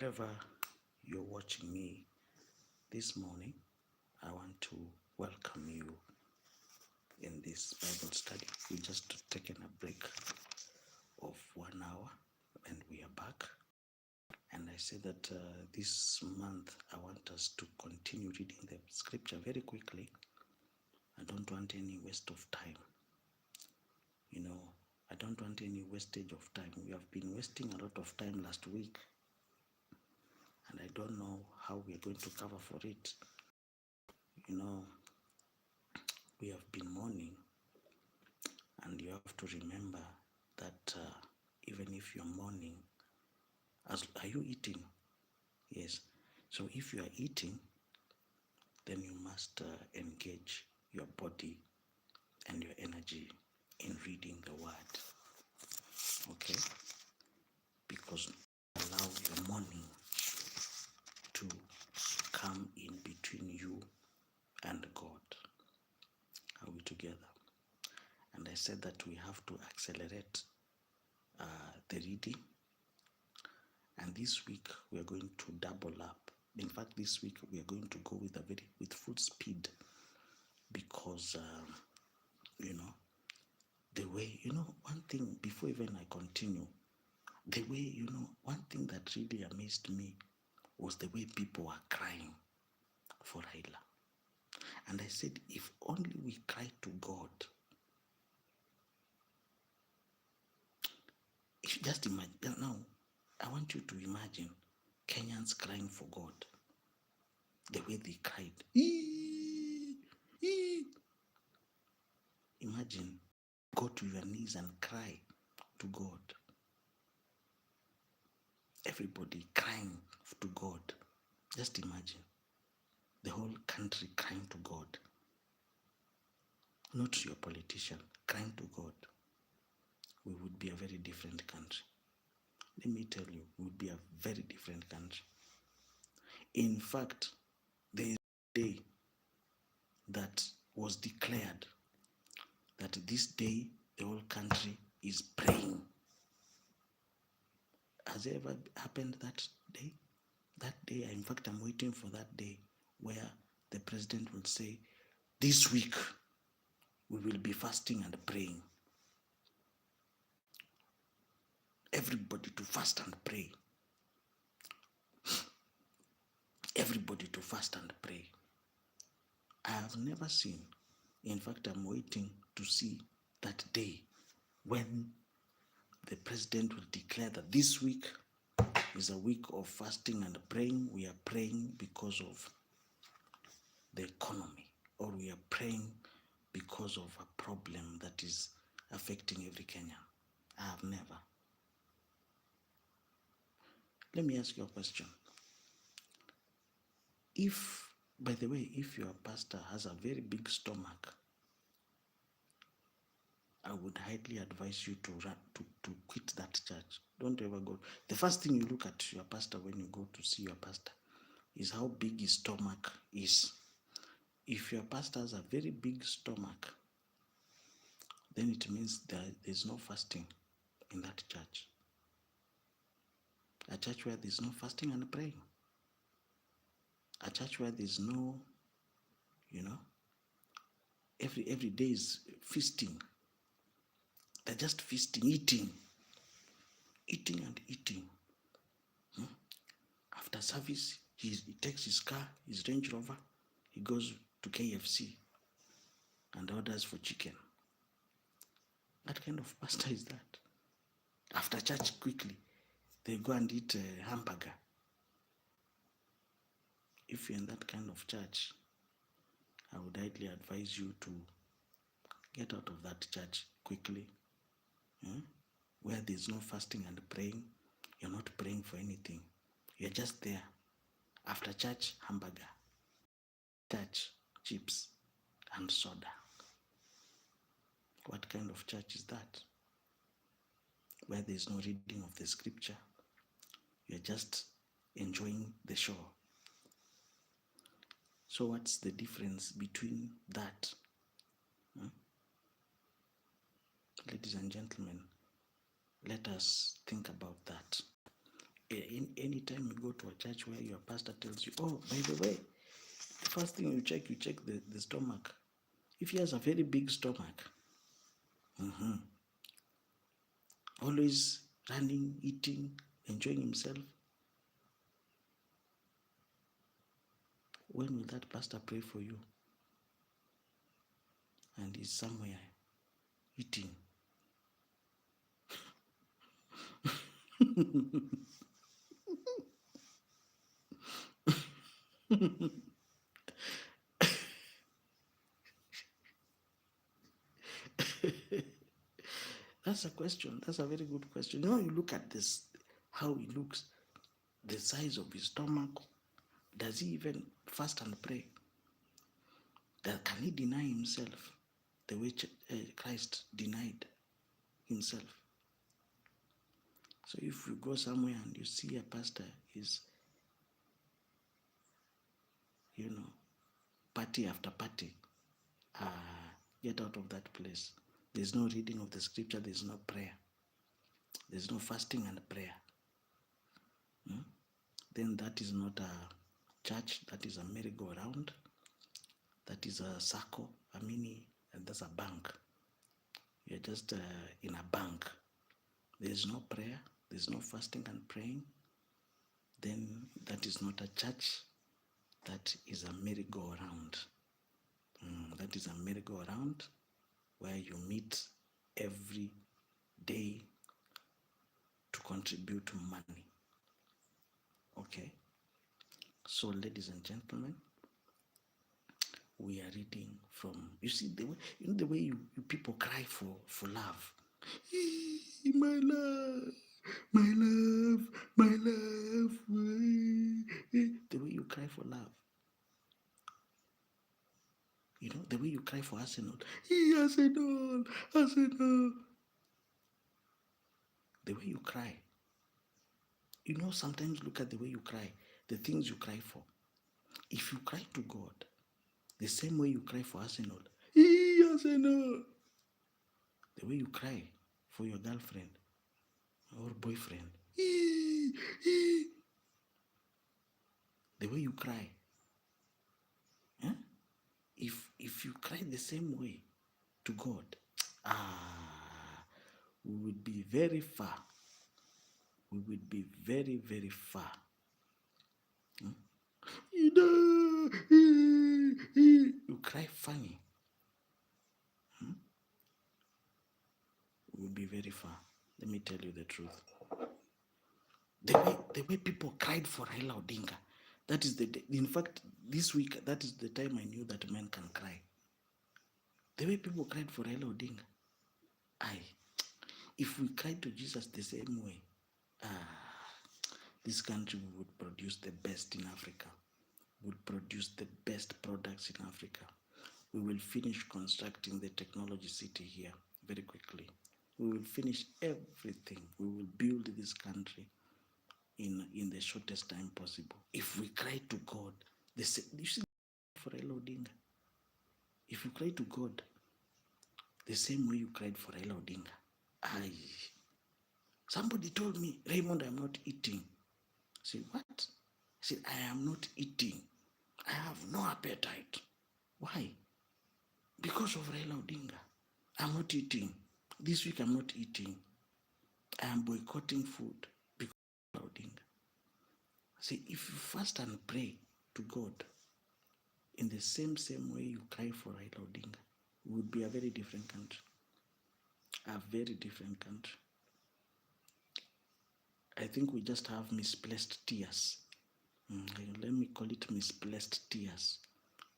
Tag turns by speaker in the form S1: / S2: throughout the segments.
S1: Wherever you're watching me this morning, I want to welcome you in this Bible study. We just taken a break of 1 hour and we are back. And I said that this month I want us to continue reading the scripture very quickly. I don't want any waste of time. I don't want any wastage of time. We have been wasting a lot of time last week. And I don't know how we are going to cover for it. We have been mourning, and you have to remember that even if you're mourning, are you eating? Yes. So if you are eating, then you must engage your body and your energy in reading the word. Okay? Because allow your mourning to come in between you and God. Are we together? And I said that we have to accelerate the reading. And this week we are going to double up. In fact, this week we are going to go with full speed, because the way, one thing before even I continue, the way, one thing that really amazed me was the way people were crying for Raila. And I said, if only we cry to God. If you just imagine, now, I want you to imagine Kenyans crying for God. The way they cried. Imagine, go to your knees and cry to God. Everybody crying to God. Just imagine the whole country crying to God. Not your politician, crying to God. We would be a very different country. Let me tell you, we would be a very different country. In fact, there is a day that was declared that this day the whole country is praying. Has it ever happened that day? That day, in fact, I'm waiting for that day where the president will say, this week we will be fasting and praying. Everybody to fast and pray. Everybody to fast and pray. I have never seen. In fact, I'm waiting to see that day when the president will declare that this week is a week of fasting and praying. We are praying because of the economy, or we are praying because of a problem that is affecting every Kenyan. I have never. Let me ask you a question. If, by the way, if your pastor has a very big stomach, I would highly advise you to quit that church. Don't ever go. The first thing you look at your pastor when you go to see your pastor is how big his stomach is. If your pastor has a very big stomach, then it means there's no fasting in that church. A church where there's no fasting and praying. A church where there's no, every day is feasting. They're just feasting, eating and eating. After service, he takes his car, his Range Rover, he goes to KFC and orders for chicken. What kind of pastor is that? After church, quickly, they go and eat a hamburger. If you're in that kind of church, I would highly advise you to get out of that church quickly. Where there's no fasting and praying, you're not praying for anything. You're just there. After church, hamburger. Church, chips, and soda. What kind of church is that? Where there's no reading of the scripture, you're just enjoying the show. So what's the difference between that? Ladies and gentlemen, let us think about that. Any time you go to a church where your pastor tells you, oh, by the way, the first thing you check the stomach. If he has a very big stomach, always running, eating, enjoying himself, when will that pastor pray for you? And he's somewhere eating. That's a question. That's a very good question. You look at this, how he looks, the size of his stomach. Does he even fast and pray? Can he deny himself the way Christ denied himself? So if you go somewhere and you see a pastor is, party after party, get out of that place. There's no reading of the scripture. There's no prayer. There's no fasting and prayer. Then that is not a church. That is a merry-go-round. That is a circle, a mini, and that's a bank. You're just in a bank. There's no prayer. There's no fasting and praying. Then that is not a church. That is a merry-go-round. That is a merry-go-round where you meet every day to contribute money. Okay? So, ladies and gentlemen, we are reading from, you see, the way you people cry for love. My love, my love, my love. The way you cry for love. The way you cry for Arsenal. Arsenal, Arsenal. The way you cry. Sometimes look at the way you cry, the things you cry for. If you cry to God, the same way you cry for Arsenal, Arsenal. The way you cry for your girlfriend or boyfriend, the way you cry. If you cry the same way to God, we would be very far. We would be very, very far. You cry funny. We would be very far. Let me tell you the truth. The way people cried for Raila Odinga, that is the day. In fact, this week, that is the time I knew that men can cry. The way people cried for Raila Odinga. If we cried to Jesus the same way, this country would produce the best in Africa, would produce the best products in Africa. We will finish constructing the technology city here very quickly. We will finish everything. We will build this country in the shortest time possible. If we cry to God, you see for Raila Odinga. If you cry to God the same way you cried for Raila Odinga, somebody told me, Raymond, I'm not eating. I said, what? I said, I am not eating. I have no appetite. Why? Because of Raila Odinga. I'm not eating. This week I'm not eating. I am boycotting food because of Raila Odinga. See, if you fast and pray to God in the same way you cry for Raila Odinga, it would be a very different country. A very different country. I think we just have misplaced tears. Let me call it misplaced tears.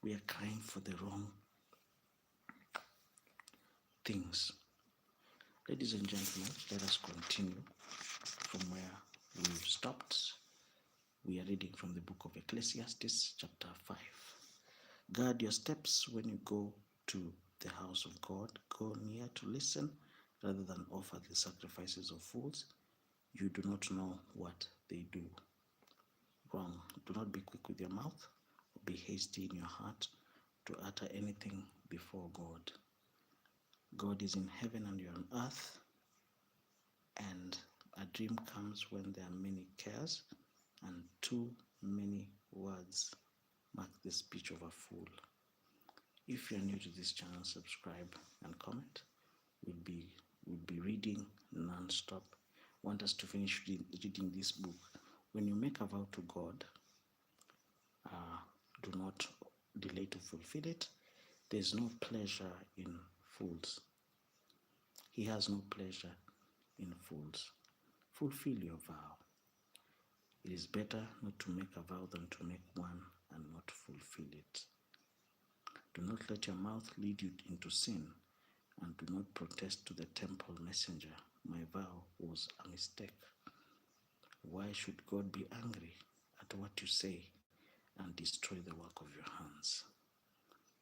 S1: We are crying for the wrong things. Ladies and gentlemen, let us continue from where we've stopped. We are reading from the book of Ecclesiastes, chapter 5. Guard your steps when you go to the house of God. Go near to listen rather than offer the sacrifices of fools. You do not know what they do wrong. Do not be quick with your mouth, or be hasty in your heart to utter anything before God. God is in heaven and you are on earth, and A dream comes when there are many cares, and too many words mark the speech of a fool. If you're new to this channel, subscribe and comment. We'll be reading non-stop. Want us to finish reading this book. When you make a vow to God, do not delay to fulfill it. There's no pleasure in fools. He has no pleasure in fools. Fulfill your vow. It is better not to make a vow than to make one and not fulfill it. Do not let your mouth lead you into sin, and do not protest to the temple messenger, "My vow was a mistake." Why should God be angry at what you say and destroy the work of your hands?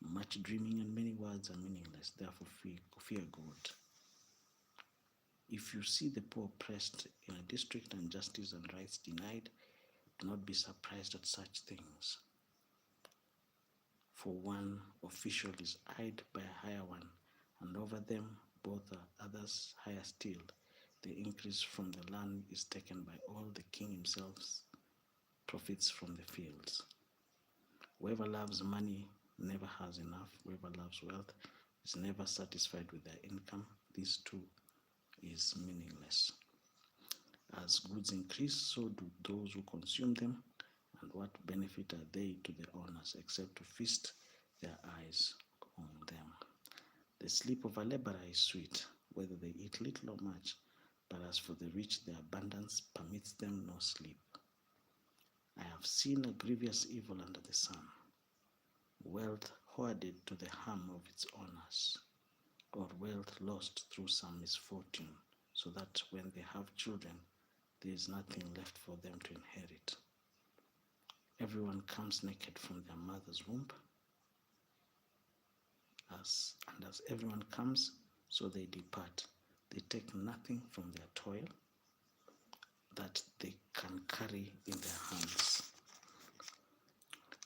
S1: Much dreaming and many words are meaningless, therefore fear God. If you see the poor oppressed in a district and justice and rights denied, do not be surprised at such things. For one official is eyed by a higher one, and over them both are others higher still. The increase from the land is taken by all. The king himself profits from the fields. Whoever loves money never has enough. Whoever loves wealth is never satisfied with their income. This too is meaningless. As goods increase, so do those who consume them. And what benefit are they to the owners except to feast their eyes on them? The sleep of a laborer is sweet, whether they eat little or much. But as for the rich, their abundance permits them no sleep. I have seen a grievous evil under the sun, wealth hoarded to the harm of its owners, or wealth lost through some misfortune, so that when they have children, there is nothing left for them to inherit. Everyone comes naked from their mother's womb, and as everyone comes, so they depart. They take nothing from their toil that they can carry in their hands.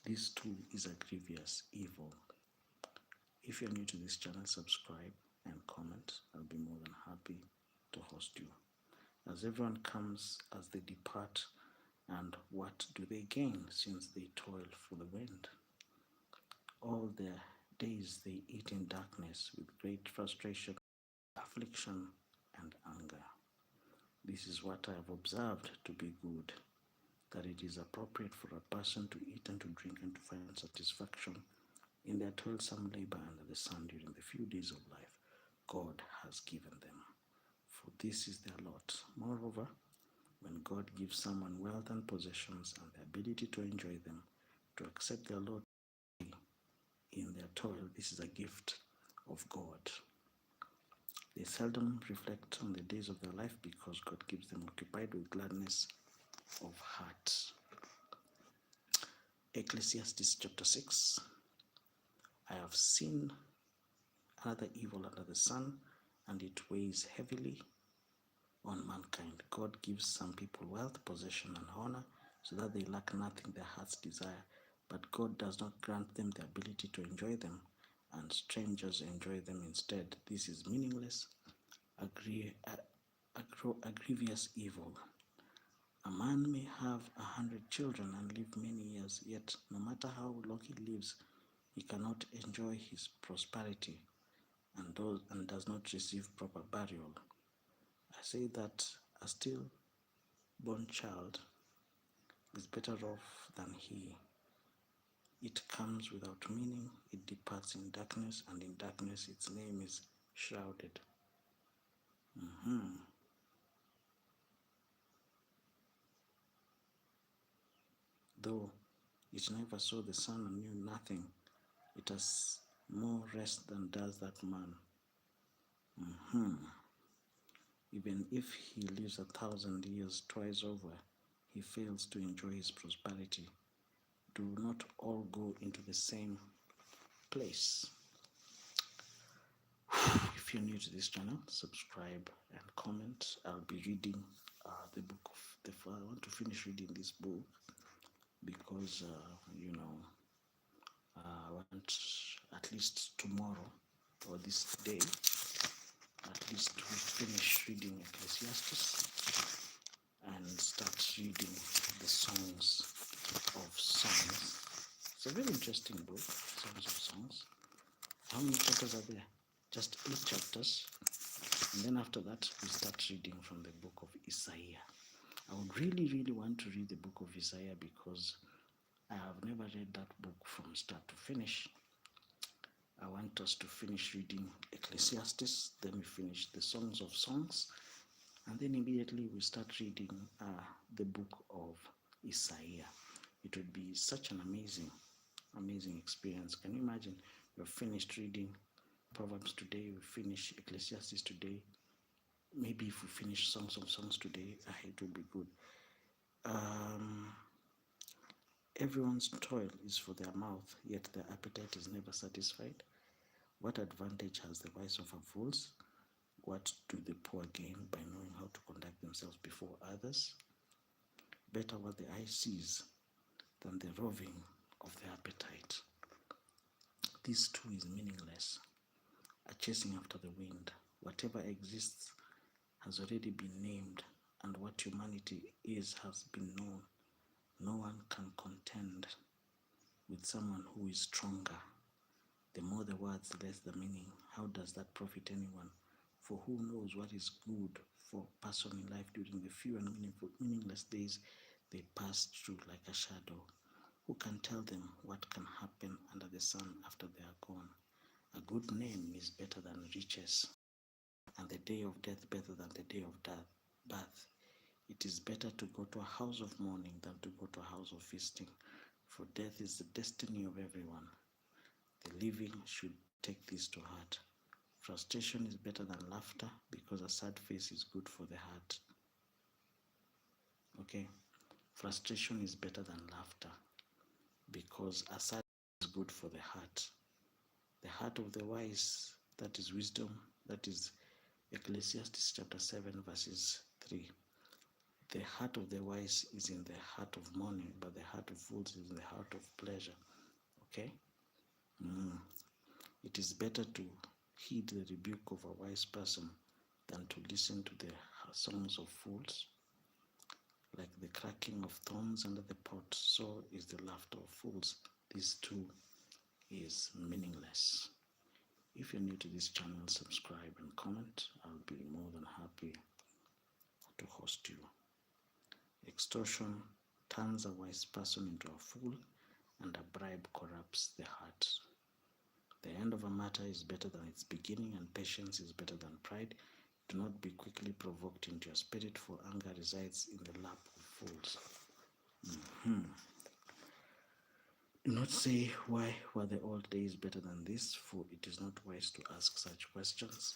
S1: This too is a grievous evil. If you're new to this channel, subscribe and comment. I'll be more than happy to host you. As everyone comes, as they depart, and what do they gain since they toil for the wind? All their days they eat in darkness with great frustration, affliction, and anger. This is what I have observed to be good, that it is appropriate for a person to eat and to drink and to find satisfaction in their toilsome labor under the sun during the few days of life God has given them. For this is their lot. Moreover, when God gives someone wealth and possessions and the ability to enjoy them, to accept their lot in their toil, this is a gift of God. They seldom reflect on the days of their life because God keeps them occupied with gladness of heart. Ecclesiastes chapter 6. I have seen another evil under the sun, and it weighs heavily on mankind. God gives some people wealth, possession, and honor so that they lack nothing their hearts desire, but God does not grant them the ability to enjoy them, and strangers enjoy them instead. This is meaningless, a grievous evil. A man may have 100 children and live many years, yet no matter how long he lives, he cannot enjoy his prosperity and does not receive proper burial. I say that a stillborn child is better off than he. It comes without meaning, it departs in darkness, and in darkness its name is shrouded. Though it never saw the sun and knew nothing, it has more rest than does that man. Even if he lives 1,000 years twice over, he fails to enjoy his prosperity. Do not all go into the same place. If you're new to this channel, subscribe and comment. I'll be reading the book of the Father. I want to finish reading this book because, I want at least tomorrow or this day, at least we finish reading Ecclesiastes. and start reading the Songs of Songs. It's a very interesting book, Songs of Songs. How many chapters are there? Just 8 chapters. And then after that, we start reading from the book of Isaiah. I would really want to read the book of Isaiah because I have never read that book from start to finish. I want us to finish reading Ecclesiastes, then we finish the Songs of Songs, and then immediately we start reading the book of Isaiah. It would be such an amazing experience. Can you imagine? We've finished reading Proverbs today, we finish Ecclesiastes today. Maybe if we finish Songs of Songs today, it will be good. Everyone's toil is for their mouth, yet their appetite is never satisfied. What advantage has the wise over fools? What do the poor gain by knowing how to conduct themselves before others? Better what the eye sees than the roving of the appetite. This too is meaningless, a chasing after the wind. Whatever exists has already been named, and what humanity is has been known. No one can contend with someone who is stronger. The more the words, the less the meaning. How does that profit anyone? For who knows what is good for a person in life during the few and meaningless days they pass through like a shadow? Who can tell them what can happen under the sun after they are gone? A good name is better than riches, and the day of death better than the day of birth. It is better to go to a house of mourning than to go to a house of feasting, for death is the destiny of everyone. The living should take this to heart. Frustration is better than laughter because a sad face is good for the heart. Okay? Frustration is better than laughter because a sad face is good for the heart. The heart of the wise, that is wisdom, that is Ecclesiastes chapter 7 verses 3. The heart of the wise is in the heart of mourning, but the heart of fools is in the heart of pleasure. Okay? It is better to heed the rebuke of a wise person than to listen to the songs of fools. Like the cracking of thorns under the pot, so is the laughter of fools. This too is meaningless. If you're new to this channel, subscribe and comment. I'll be more than happy to host you. Extortion turns a wise person into a fool, and a bribe corrupts the heart. The end of a matter is better than its beginning, and patience is better than pride. Do not be quickly provoked into your spirit, for anger resides in the lap of fools. Do not say, why were the old days better than this? For it is not wise to ask such questions.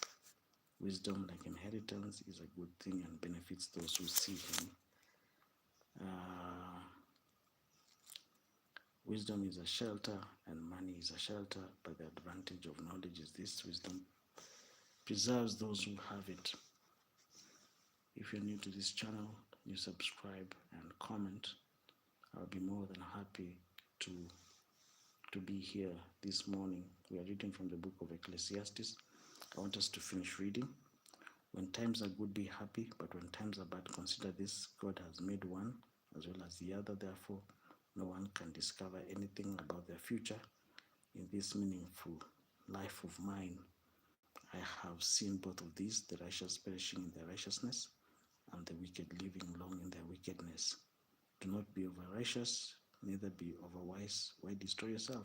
S1: Wisdom, like inheritance, is a good thing and benefits those who see him. Wisdom is a shelter and money is a shelter, but the advantage of knowledge is this: wisdom preserves those who have it. If you're new to this channel, you subscribe and comment. I'll be more than happy to be here this morning. We are reading from the book of Ecclesiastes. I want us to finish reading. When times are good, be happy, but when times are bad, consider this: God has made one as well as the other. Therefore, no one can discover anything about their future. In this meaningful life of mine, I have seen both of these, the righteous perishing in their righteousness, and the wicked living long in their wickedness. Do not be over righteous, neither be over wise. Why destroy yourself?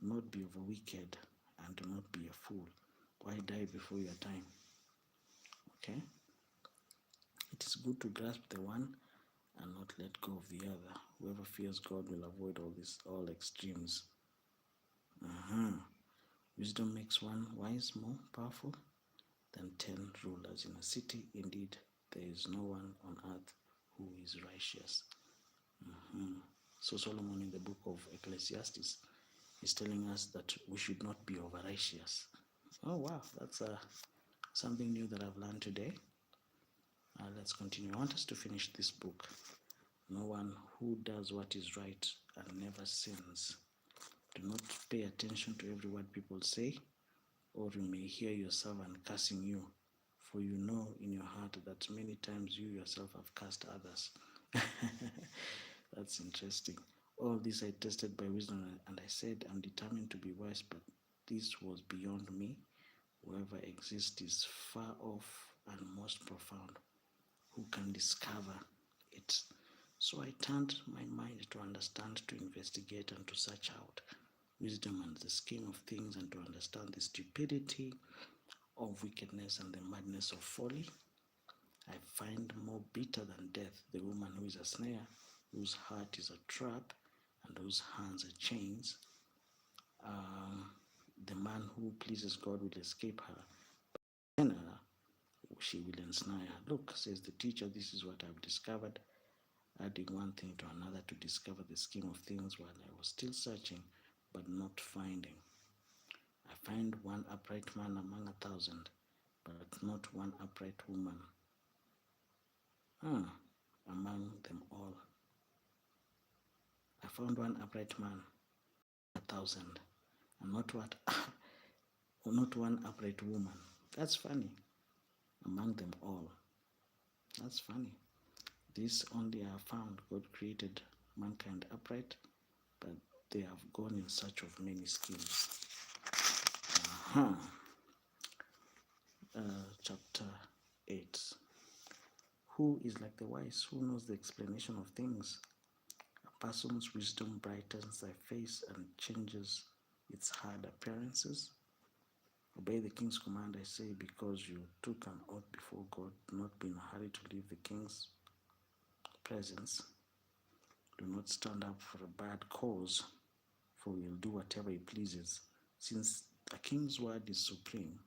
S1: Do not be over wicked, and do not be a fool. Why die before your time? Okay? It is good to grasp the one and not let go of the other. Whoever fears God will avoid all extremes. Wisdom makes one wise more powerful than 10 rulers in a city. Indeed, there is no one on earth who is righteous. So Solomon in the book of Ecclesiastes is telling us that we should not be over righteous. Oh wow, that's something new that I've learned today. Let's continue. I want us to finish this book. No one who does what is right and never sins. Do not pay attention to every word people say, or you may hear your servant cursing you, for you know in your heart that many times you yourself have cast others. That's interesting. All this I tested by wisdom, and I said, I'm determined to be wise, but this was beyond me. Whoever exists is far off and most profound. Who can discover it? So I turned my mind to understand, to investigate, and to search out wisdom and the scheme of things, and to understand the stupidity of wickedness and the madness of folly. I find more bitter than death the woman who is a snare, whose heart is a trap, and whose hands are chains. The man who pleases God will escape her, but she will ensnare her. Look, says the teacher, this is what I've discovered, adding one thing to another to discover the scheme of things while I was still searching, but not finding. I find one upright man among 1,000, but not one upright woman among them all. I found one upright man, 1,000, and not one upright woman. That's funny. Among them all. That's funny. This only I have found. God created mankind upright, but they have gone in search of many schemes. Chapter 8. Who is like the wise? Who knows the explanation of things? A person's wisdom brightens thy face and changes its hard appearances. Obey the king's command, I say, because you took an oath before God. Do not be in a hurry to leave the king's presence. Do not stand up for a bad cause, for he will do whatever he pleases. Since the king's word is supreme,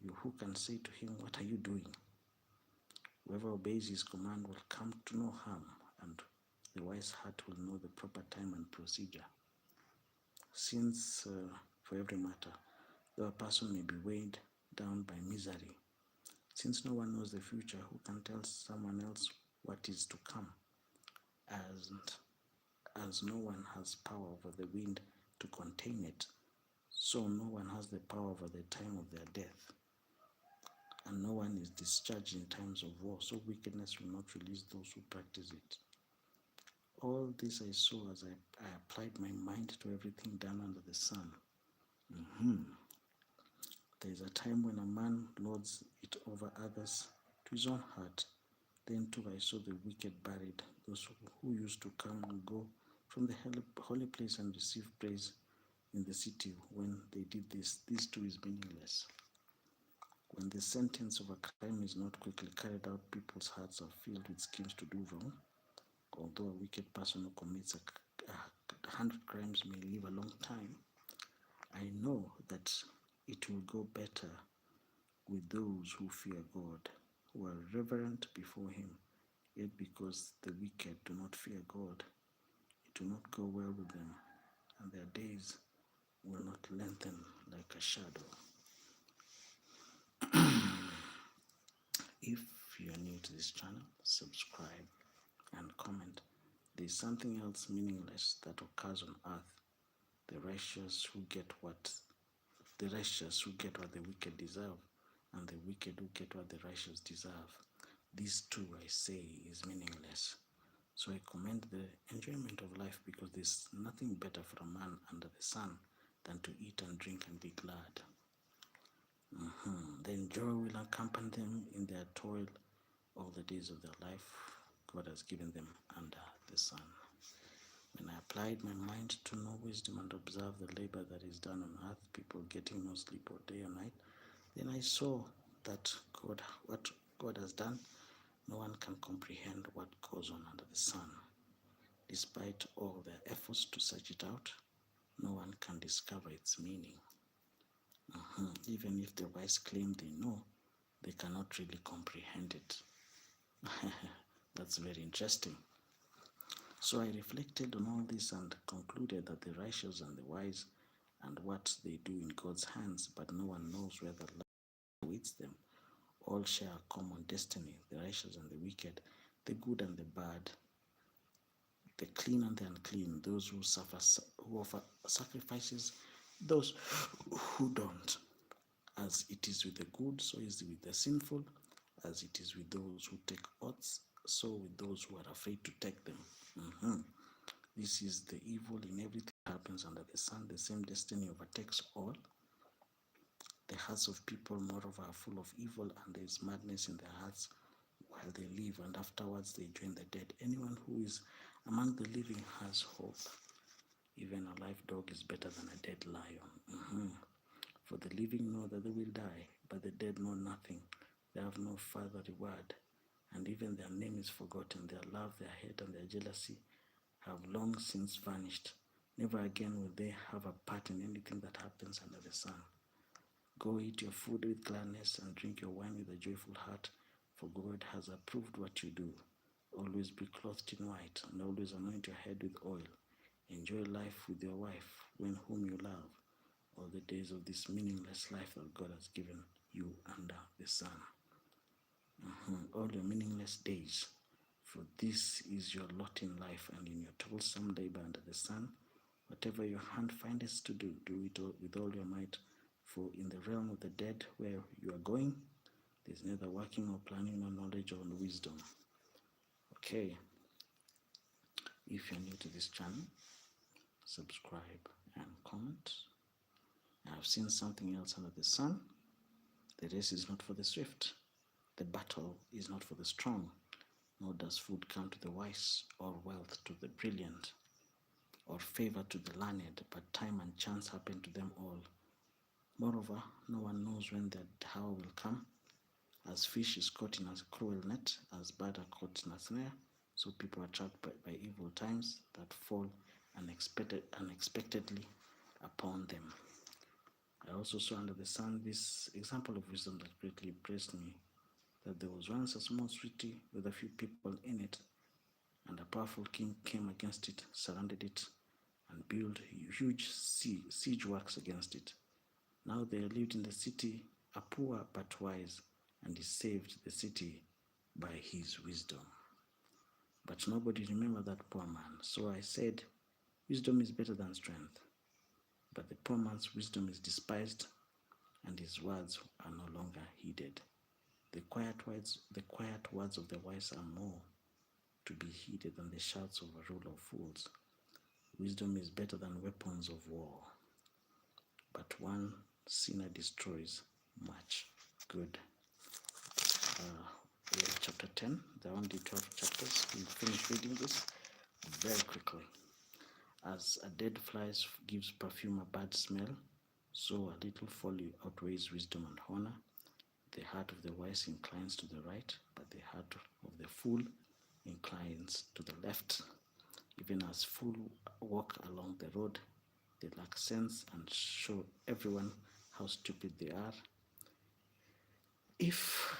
S1: you who can say to him, what are you doing? Whoever obeys his command will come to no harm, and the wise heart will know the proper time and procedure. Since for every matter, though a person may be weighed down by misery, since no one knows the future, who can tell someone else what is to come? As no one has power over the wind to contain it, so no one has the power over the time of their death. And no one is discharged in times of war, so wickedness will not release those who practice it. All this I saw as I applied my mind to everything done under the sun. There is a time when a man lords it over others to his own heart. Then too I saw the wicked buried, those who used to come and go from the holy place and receive praise in the city. When they did this too is meaningless. When the sentence of a crime is not quickly carried out, people's hearts are filled with schemes to do wrong. Although a wicked person who commits 100 crimes may live a long time, I know that it will go better with those who fear God, who are reverent before him. Yet because the wicked do not fear God, it will not go well with them, and their days will not lengthen like a shadow. If you are new to this channel, subscribe and comment. There is something else meaningless that occurs on earth. The righteous who get what the wicked deserve, and the wicked who get what the righteous deserve. This too, I say, is meaningless. So I commend the enjoyment of life, because there's nothing better for a man under the sun than to eat and drink and be glad. Then joy will accompany them in their toil all the days of their life God has given them under the sun. When I applied my mind to know wisdom and observe the labor that is done on earth, people getting no sleep or day or night, then I saw that what God has done, no one can comprehend what goes on under the sun. Despite all their efforts to search it out, no one can discover its meaning. Even if the wise claim they know, they cannot really comprehend it. That's very interesting. So I reflected on all this and concluded that the righteous and the wise and what they do in God's hands, but no one knows where the life awaits them. All share a common destiny, the righteous and the wicked, the good and the bad, the clean and the unclean, those who offer sacrifices, those who don't. As it is with the good, so is it with the sinful. As it is with those who take oaths, so with those who are afraid to take them. This is the evil in everything that happens under the sun. The same destiny overtakes all. The hearts of people, moreover, are full of evil, and there is madness in their hearts while they live, and afterwards they join the dead. Anyone who is among the living has hope. Even a live dog is better than a dead lion. For the living know that they will die, but the dead know nothing. They have no further reward, and even their name is forgotten. Their love, their hate, and their jealousy have long since vanished. Never again will they have a part in anything that happens under the sun. Go eat your food with gladness and drink your wine with a joyful heart, for God has approved what you do. Always be clothed in white, and always anoint your head with oil. Enjoy life with your wife, whom you love, all the days of this meaningless life that God has given you under the sun. All your meaningless days, for this is your lot in life, and in your toilsome labor under the sun. Whatever your hand findeth to do, do it with all your might, for in the realm of the dead where you are going, there is neither working or planning nor knowledge or wisdom. Okay, if you're new to this channel, subscribe and comment. I've seen something else under the sun. The race is not for the swift. The battle is not for the strong, nor does food come to the wise, or wealth to the brilliant, or favor to the learned, but time and chance happen to them all. Moreover, no one knows when the hour will come. As fish is caught in a cruel net, as birds are caught in a snare, so people are trapped by evil times that fall unexpectedly upon them. I also saw under the sun this example of wisdom that greatly impressed me, that there was once a small city with a few people in it, and a powerful king came against it, surrounded it, and built huge siege works against it. Now there lived in the city a poor but wise, and he saved the city by his wisdom. But nobody remembered that poor man. So I said, wisdom is better than strength. But the poor man's wisdom is despised, and his words are no longer heeded. The quiet words of the wise are more to be heeded than the shouts of a ruler of fools. Wisdom is better than weapons of war, but one sinner destroys much good. We have chapter 10. There are only 12 chapters. We'll finish reading this very quickly. As a dead fly gives perfume a bad smell, so a little folly outweighs wisdom and honor. The heart of the wise inclines to the right, but the heart of the fool inclines to the left. Even as fools walk along the road, they lack sense and show everyone how stupid they are. If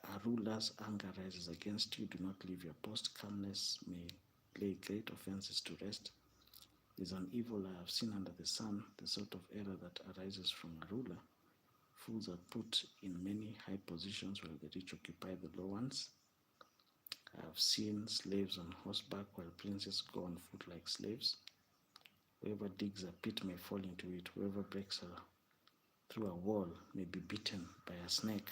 S1: a ruler's anger rises against you, do not leave your post. Calmness may lay great offenses to rest. There's an evil I have seen under the sun, the sort of error that arises from a ruler. Fools are put in many high positions while the rich occupy the low ones. I have seen slaves on horseback while princes go on foot like slaves. Whoever digs a pit may fall into it. Whoever breaks through a wall may be beaten by a snake.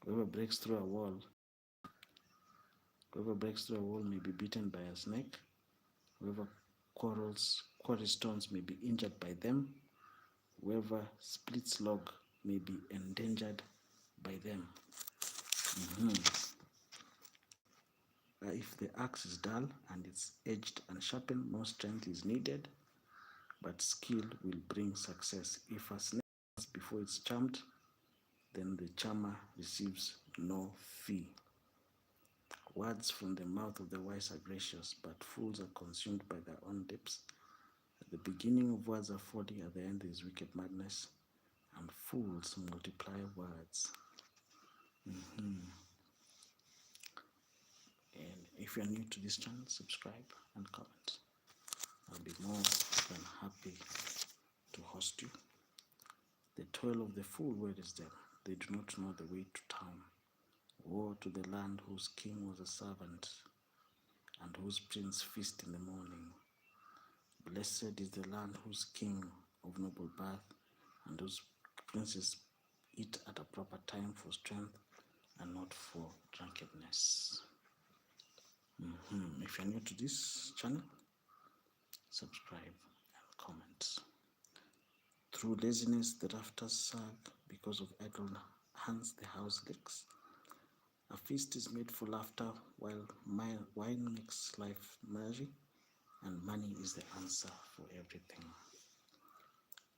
S1: Whoever breaks through a wall may be beaten by a snake. Whoever quarries stones may be injured by them. Whoever splits log may be endangered by them. If the axe is dull and it's edged and sharpened, no strength is needed, but skill will bring success. If a snake falls before it's charmed, then the charmer receives no fee. Words from the mouth of the wise are gracious, but fools are consumed by their own lips. At the beginning of words are folly, at the end is wicked madness, and fools multiply words. And if you are new to this channel, subscribe and comment. I'll be more than happy to host you. The toil of the fool, where is them? They do not know the way to town. Woe to the land whose king was a servant, and whose prince feast in the morning. Blessed is the land whose king of noble birth And those princes eat at a proper time for strength and not for drunkenness. If you're new to this channel, subscribe and comment. Through laziness, the rafters sag. Because of idle hands, the house leaks. A feast is made for laughter, while wine makes life merry, and money is the answer for everything.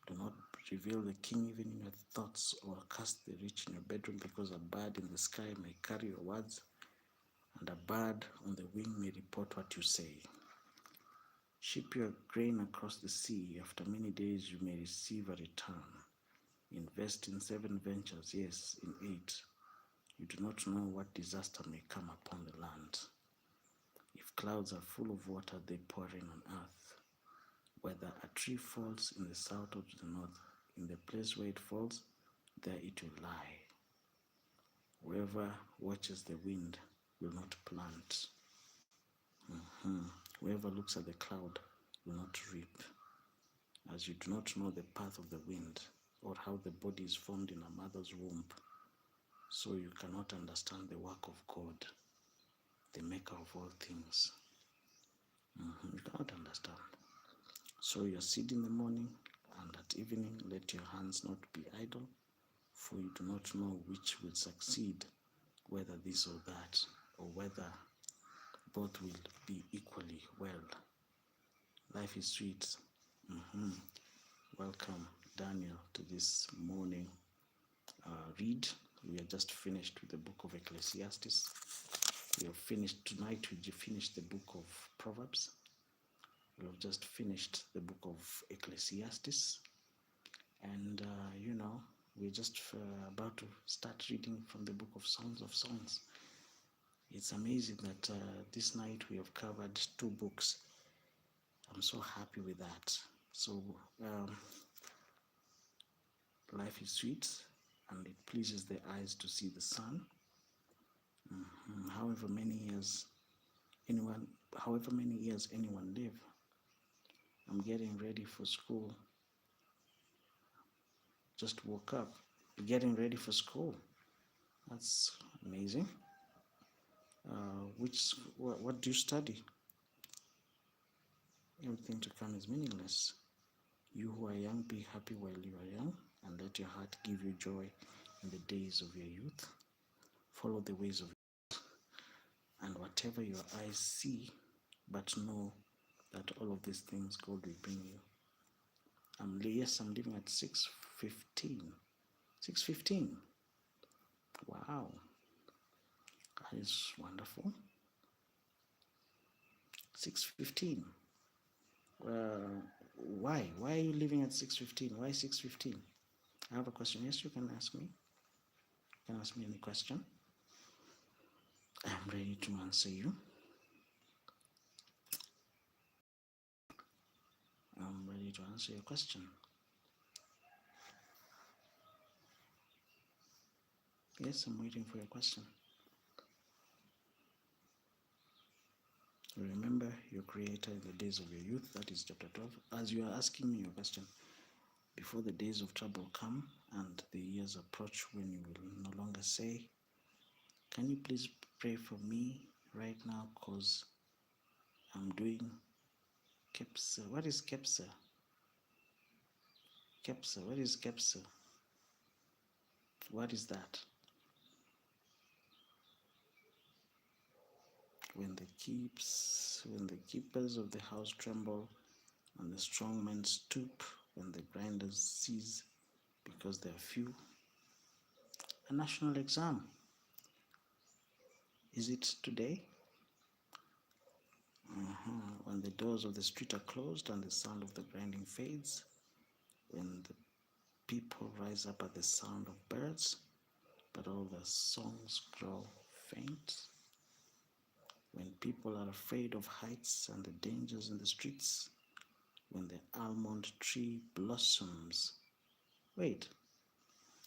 S1: Do not reveal the king even in your thoughts, or cast the rich in your bedroom, because a bird in the sky may carry your words, and a bird on the wing may report what you say. Ship your grain across the sea. After many days you may receive a return. Invest in 7 ventures, yes, in 8. You do not know what disaster may come upon the land. If clouds are full of water, they pour in on earth. Whether a tree falls in the south or to the north, in the place where it falls, there it will lie. Whoever watches the wind will not plant. Whoever looks at the cloud will not reap. As you do not know the path of the wind, or how the body is formed in a mother's womb, so you cannot understand the work of God, the maker of all things. You cannot understand. Sow your seed in the morning, and at evening let your hands not be idle, for you do not know which will succeed, whether this or that, or whether both will be equally well. Life is sweet. Welcome, Daniel, to this morning read. We are just finished with the book of Ecclesiastes. We have finished tonight. We finished the book of Proverbs. We have just finished the book of Ecclesiastes, and we're just about to start reading from the book of Songs of Songs. It's amazing that this night we have covered 2 books. I'm so happy with that. So life is sweet, and it pleases the eyes to see the sun. However many years anyone live, I'm getting ready for school. Just woke up, getting ready for school. That's amazing. What do you study? Everything to come is meaningless. You who are young, be happy while you are young, and let your heart give you joy in the days of your youth. Follow the ways of youth, and whatever your eyes see, but know that all of these things God will bring you. I'm living at 6:15. 6:15. Wow, that is wonderful. 6:15. Why? Why are you living at 6:15? Why 6:15? I have a question. Yes, you can ask me. You can ask me any question. I'm ready to answer you. I'm ready to answer your question. Yes, I'm waiting for your question. Remember your Creator in the days of your youth. That is chapter 12. As you are asking me your question, before the days of trouble come and the years approach when you will no longer say, can you please pray for me right now, because I'm doing Kepsa. What is Kepsa? Kepsa. What is Kepsa? What is that? When the keepers of the house tremble, and the strong men stoop, when the grinders cease, because they are few. A national exam. Is it today? When the doors of the street are closed and the sound of the grinding fades, when the people rise up at the sound of birds, but all their songs grow faint, when people are afraid of heights and the dangers in the streets, when the almond tree blossoms. Wait,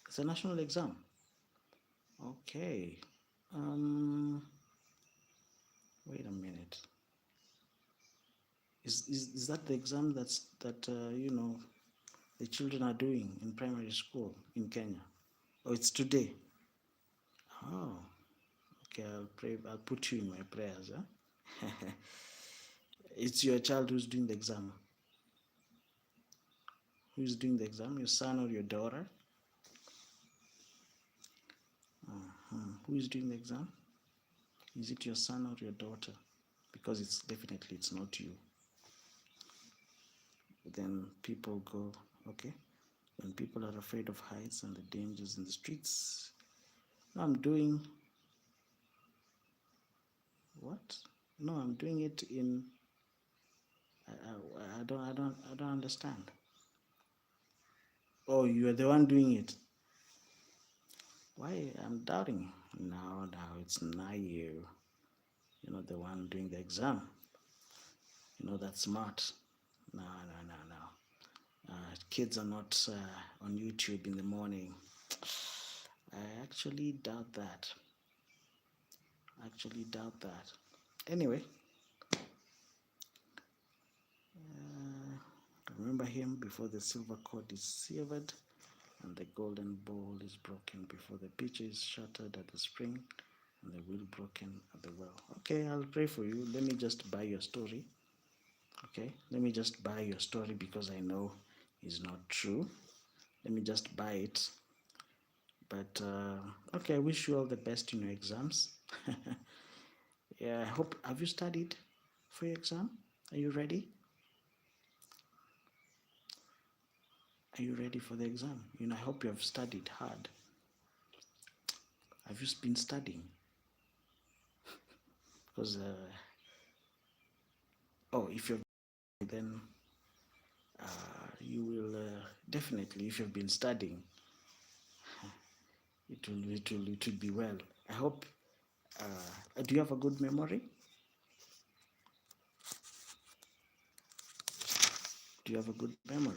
S1: it's a national exam. Okay. Wait a minute. Is that the exam that the children are doing in primary school in Kenya? Oh, it's today. Oh, okay. I'll pray. I'll put you in my prayers. Huh? It's your child who's doing the exam. Who's doing the exam? Your son or your daughter? Who is doing the exam? Is it your son or your daughter? Because it's not you. Then people go, okay. When people are afraid of heights and the dangers in the streets, no, I'm doing what? No, I'm doing it in. I don't understand. Oh, you are the one doing it. Why? I'm doubting. No, it's not you. You're not the one doing the exam. You're not that smart. No. Kids are not on YouTube in the morning. I actually doubt that. Anyway, remember him before the silver cord is severed and the golden bowl is broken, before the pitcher is shattered at the spring and the wheel broken at the well. Okay, I'll pray for you. Let me just buy your story. Okay, let me just buy your story because I know it's not true. Let me just buy it. But okay, I wish you all the best in your exams. Yeah, I hope. Have you studied for your exam? Are you ready? Are you ready for the exam? I hope you have studied hard. Have you been studying? Because if you've then you will definitely, if you've been studying, it will be well. I hope. Do you have a good memory? Do you have a good memory?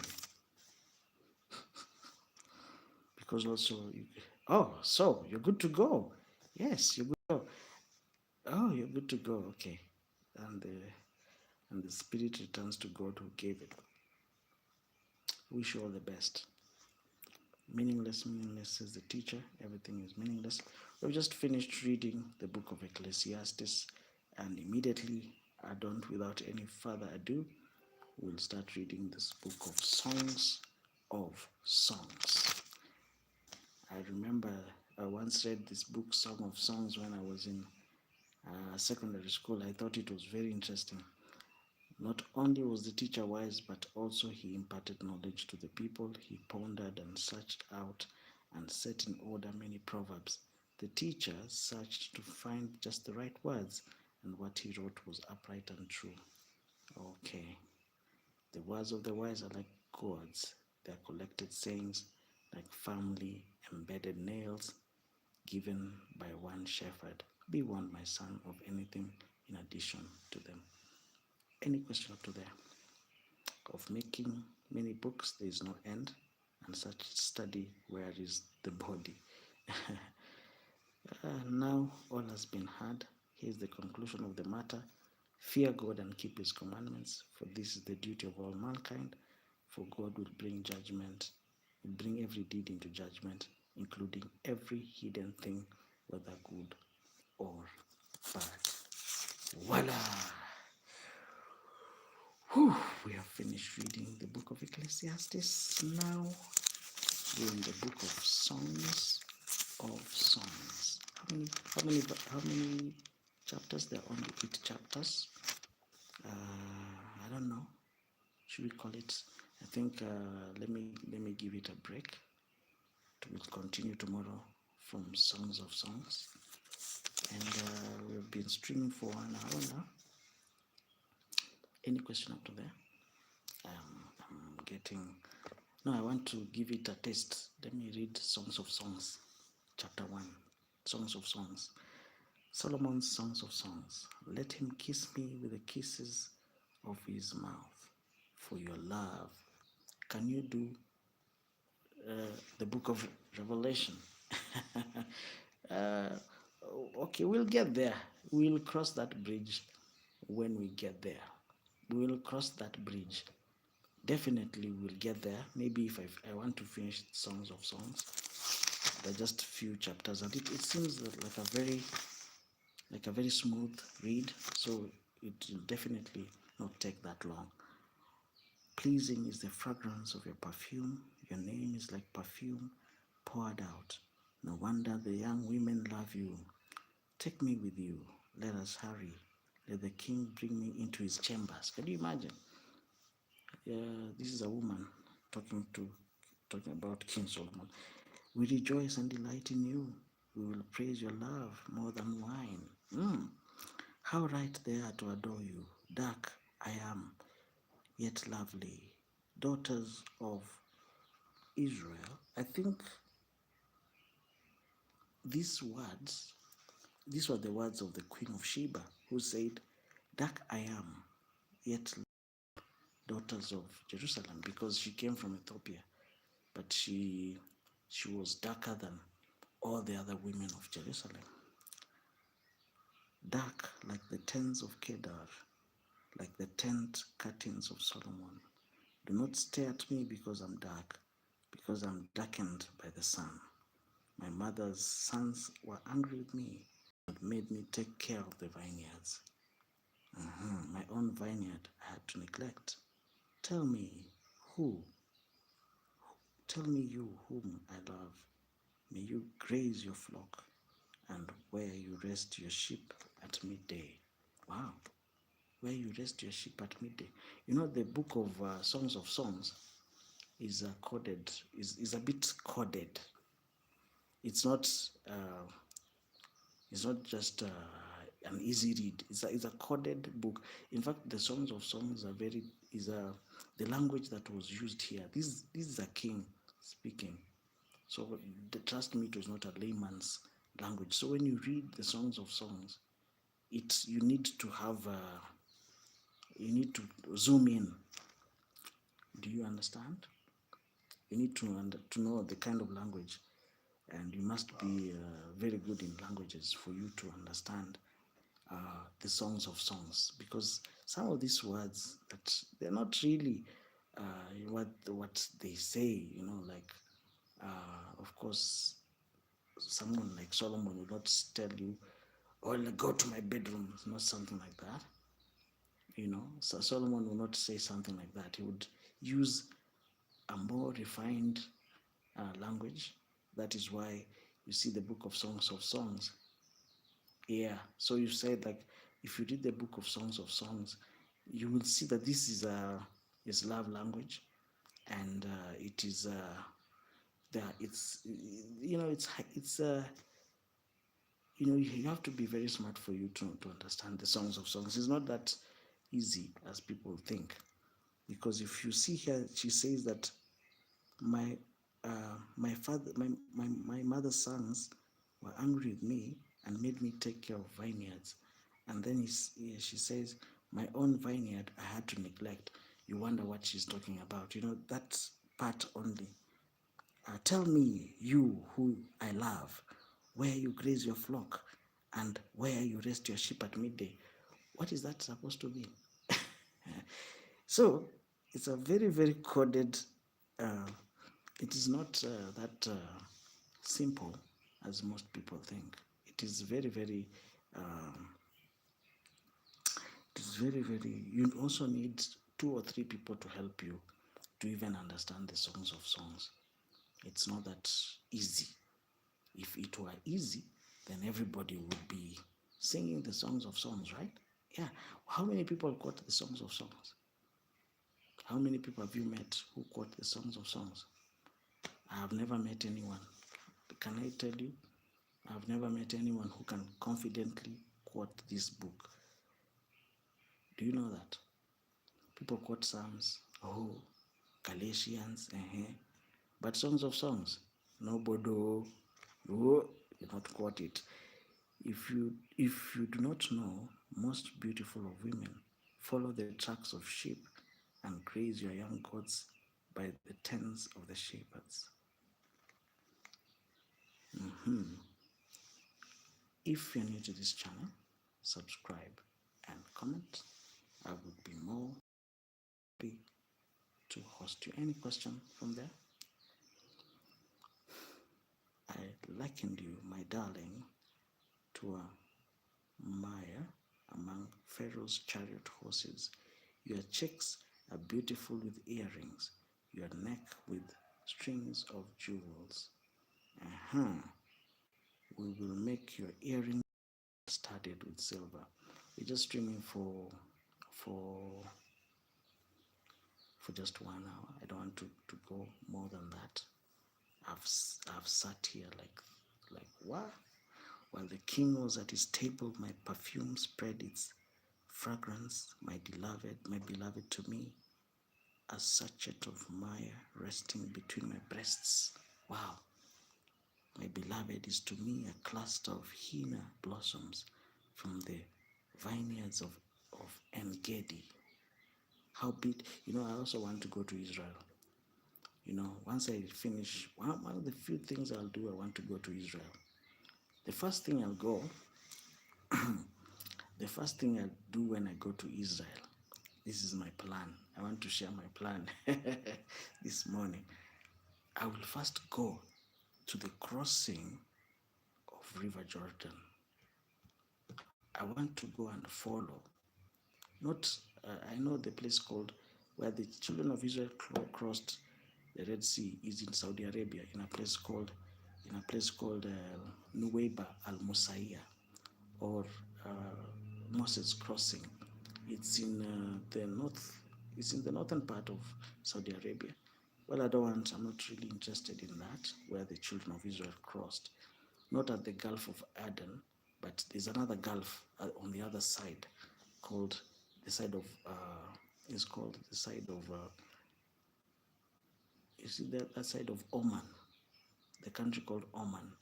S1: Because also, so you're good to go. Yes, you're good to go. Oh, you're good to go. Okay, and the spirit returns to God who gave it. Wish you all the best. Meaningless, says the teacher. Everything is meaningless. We've just finished reading the book of Ecclesiastes, and immediately, without any further ado, we'll start reading this book of Songs of Songs. I remember I once read this book, Song of Songs, when I was in secondary school. I thought it was very interesting. Not only was the teacher wise, but also he imparted knowledge to the people. He pondered and searched out and set in order many proverbs. The teacher searched to find just the right words, and what he wrote was upright and true. Okay. The words of the wise are like gourds. They are collected sayings, like firmly embedded nails given by one shepherd. Be warned, my son, of anything in addition to them. Any question up to there? Of making many books, there is no end, and such study, where is the body? Now all has been heard. Here is the conclusion of the matter. Fear God and keep his commandments, for this is the duty of all mankind. For God will bring every deed into judgment, including every hidden thing, whether good or bad. Voila! Whew, we have finished reading the book of Ecclesiastes. Now we're in the book of Songs of Songs. How many chapters? There are only 8 chapters. I don't know. Should we call it? I think let me give it a break. We'll continue tomorrow from Songs of Songs, and we've been streaming for 1 hour now. Any question up to there? I'm getting. No, I want to give it a taste. Let me read Songs of Songs, chapter 1. Songs of Songs. Solomon's Songs of Songs. Let him kiss me with the kisses of his mouth for your love. Can you do the book of Revelation? Okay, we'll get there. We'll cross that bridge when we get there. We will cross that bridge Definitely we'll get there. Maybe if I want to finish Songs of Songs, there are just a few chapters, and it seems like a very smooth read, so it will definitely not take that long. Pleasing is the fragrance of your perfume. Your name is like perfume poured out. No wonder the young women love you. Take me with you. Let us hurry. Let the king bring me into his chambers. Can you imagine? This is a woman talking to talking about King Solomon. We rejoice and delight in you. We will praise your love more than wine. How right they are to adore you. Dark I am, yet lovely. Daughters of Israel. I think these words, these were the words of the Queen of Sheba, who said, Dark I am, yet daughters of Jerusalem, because she came from Ethiopia, but she was darker than all the other women of Jerusalem. Dark like the tents of Kedar, like the tent curtains of Solomon. Do not stare at me because I'm dark, because I'm darkened by the sun. My mother's sons were angry with me and made me take care of the vineyards. My own vineyard I had to neglect. Tell me who, tell me you whom I love. May you graze your flock and where you rest your sheep at midday. Wow, where you rest your sheep at midday. You know, the book of Songs of Songs is coded, is a bit coded. It's not uh, it's not just an easy read. It's a coded book. In fact, the Songs of Songs are the language that was used here. This is a king speaking. So trust me, it was not a layman's language. So when you read the Songs of Songs, you need to zoom in. Do you understand? You need to know the kind of language, and you must be very good in languages for you to understand the Songs of Songs, because some of these words that they're not really what they say. You know, like of course, someone like Solomon will not tell you, "Oh, go to my bedroom." It's not something like that. You know, so Solomon will not say something like that. He would use a more refined language. That is why you see the book of Songs. Yeah. So you said, like, if you read the book of Songs, you will see that this is love language, and it is it's you have to be very smart for you to understand the Songs of Songs. It's not that easy as people think, because if you see here, she says that my my father my mother's sons were angry with me and made me take care of vineyards. And then she says, my own vineyard I had to neglect. You wonder what she's talking about. You know, that part only. Tell me, you who I love, where you graze your flock and where you rest your sheep at midday. What is that supposed to mean? So it's a very, very coded, it is not that simple as most people think. It is very, very, you also need 2 or 3 people to help you to even understand the Songs of Songs. It's not that easy. If it were easy, then everybody would be singing the Songs of Songs, right? Yeah. How many people quote the Songs of Songs? How many people have you met who quote the Songs of Songs? I have never met anyone. Can I tell you? I've never met anyone who can confidently quote this book. Do you know that? People quote Psalms, Galatians, but Songs of Songs, nobody, you not quote it. If you do not know, most beautiful of women, follow the tracks of sheep and graze your young goats by the tents of the shepherds. If you're new to this channel, subscribe and comment. I would be more happy to cost you. Any question from there? I likened you, my darling, to a mire among Pharaoh's chariot horses. Your cheeks are beautiful with earrings, your neck with strings of jewels. Uh-huh. We will make your earrings studded with silver. We're just streaming for for just 1 hour. I don't want to go more than that. I've sat here like what? While the king was at his table, my perfume spread its fragrance, my beloved to me, a sachet of mire resting between my breasts. Wow. My beloved is to me a cluster of henna blossoms from the vineyards of En-Gedi. How big, I also want to go to Israel. Once I finish, one of the few things I'll do, I want to go to Israel. The first thing I'll do when I go to Israel, this is my plan. I want to share my plan this morning. I will first go to the crossing of River Jordan. I want to go and follow. I know the place called where the children of Israel crossed the Red Sea is in Saudi Arabia, in a place called Nuweiba Al Musaiya, or Moses Crossing. It's in the north. It's in the northern part of Saudi Arabia. Well, I'm not really interested in that, where the children of Israel crossed. Not at the Gulf of Aden, but there's another gulf on the other side, called the side of you see that side of Oman, the country called Oman.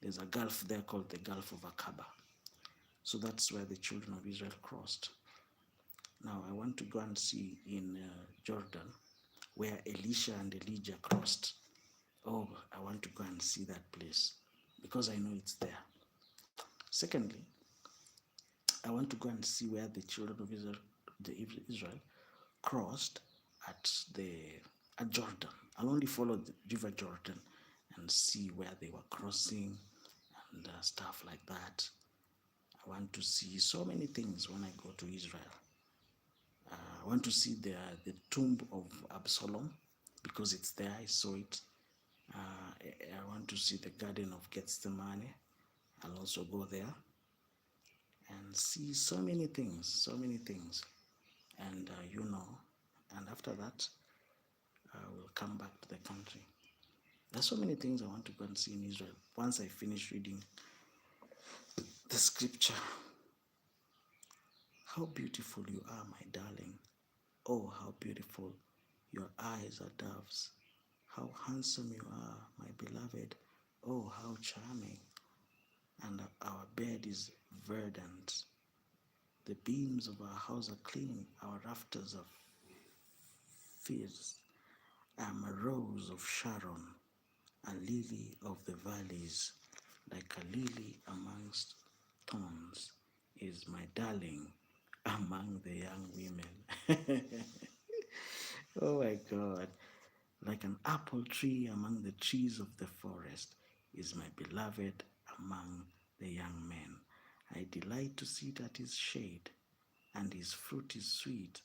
S1: There's a gulf there called the Gulf of Aqaba. So that's where the children of Israel crossed. Now I want to go and see in Jordan, where Elisha and Elijah crossed. Oh, I want to go and see that place because I know it's there. Secondly, I want to go and see where the children of Israel crossed at Jordan. I'll only follow the River Jordan and see where they were crossing and stuff like that. I want to see so many things when I go to Israel. I want to see the tomb of Absalom because it's there. I saw it. I want to see the Garden of Gethsemane. I'll also go there and see so many things. And and after that, I will come back to the country. There's so many things I want to go and see in Israel once I finish reading the scripture. How beautiful you are, my darling. Oh, how beautiful. Your eyes are doves. How handsome you are, my beloved. Oh, how charming. And our bed is verdant. The beams of our house are clean. Our rafters are fierce. I am a rose of Sharon, a lily of the valleys, like a lily amongst thorns, is my darling among the young women. Oh my God. Like an apple tree among the trees of the forest is my beloved among the young men. I delight to sit at his shade, and his fruit is sweet.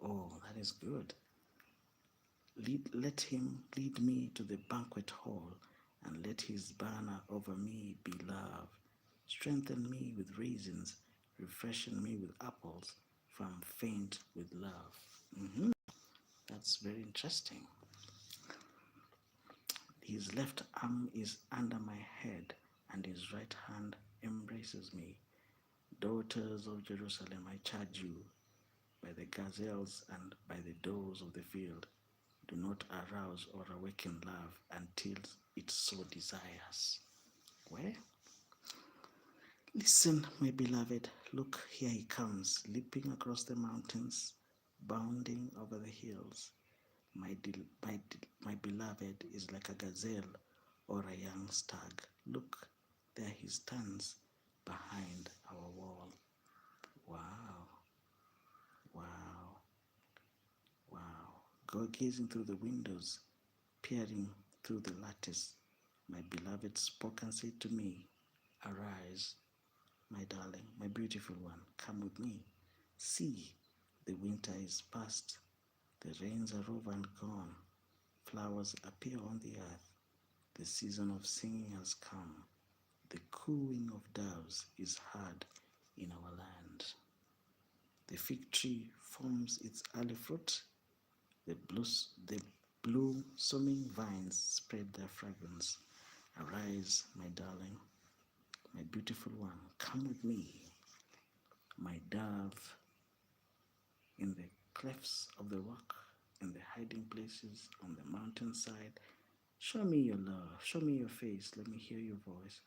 S1: Oh, that is good. Let him lead me to the banquet hall, and let his banner over me be love. Strengthen me with raisins, refreshing me with apples, for I'm faint with love. That's very interesting. His left arm is under my head, and his right hand embraces me. Daughters of Jerusalem, I charge you, by the gazelles and by the does of the field, do not arouse or awaken love until it so desires. Where? Listen, my beloved, look, here he comes, leaping across the mountains, bounding over the hills. My beloved is like a gazelle or a young stag. Look, there he stands behind our wall. Wow. Wow. Wow. gazing through the windows, peering through the lattice. My beloved spoke and said to me, "Arise, my darling, my beautiful one, come with me. See, the winter is past, the rains are over and gone, flowers appear on the earth, the season of singing has come, the cooing of doves is heard in our land. The fig tree forms its early fruit, the blossoming vines spread their fragrance. Arise, my darling, my beautiful one, come with me, my dove, in the clefts of the rock, in the hiding places on the mountainside. Show me your love, show me your face, let me hear your voice,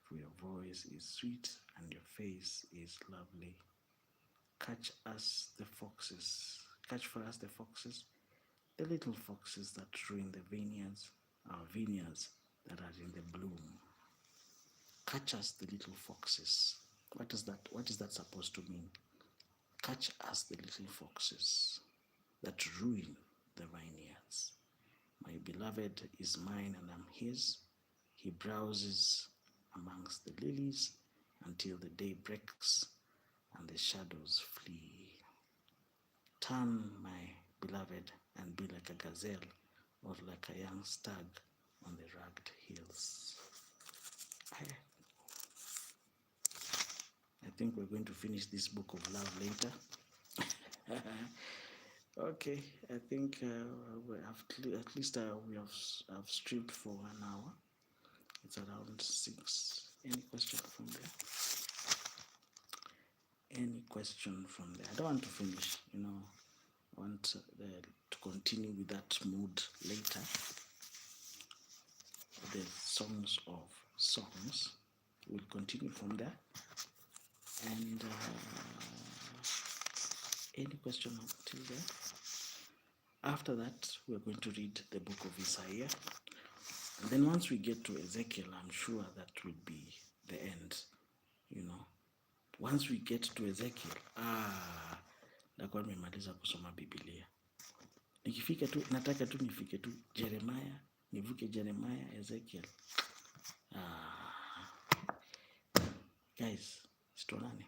S1: for your voice is sweet and your face is lovely. Catch for us the foxes, the little foxes that ruin the vineyards, our vineyards that are in the bloom. Catch us the little foxes. What is that supposed to mean? Catch us the little foxes that ruin the vineyards. My beloved is mine and I'm his. He browses amongst the lilies until the day breaks and the shadows flee. Turn, my beloved, and be like a gazelle or like a young stag on the rugged hills. I think we're going to finish this book of love later. Okay, I think we have streamed for 1 hour. It's around 6. Any question from there? Any question from there? I don't want to finish, I want to continue with that mood later. The songs of songs. We'll continue from there. And any question until there? After that, we're going to read the book of Isaiah. And then once we get to Ezekiel, I'm sure that will be the end, Once we get to Ezekiel, nakuwa nimemaliza kusoma Biblia. Nikifika tu, nataka tu nifike tu Jeremiah, nivuke Jeremiah, Ezekiel. Guys, situonane.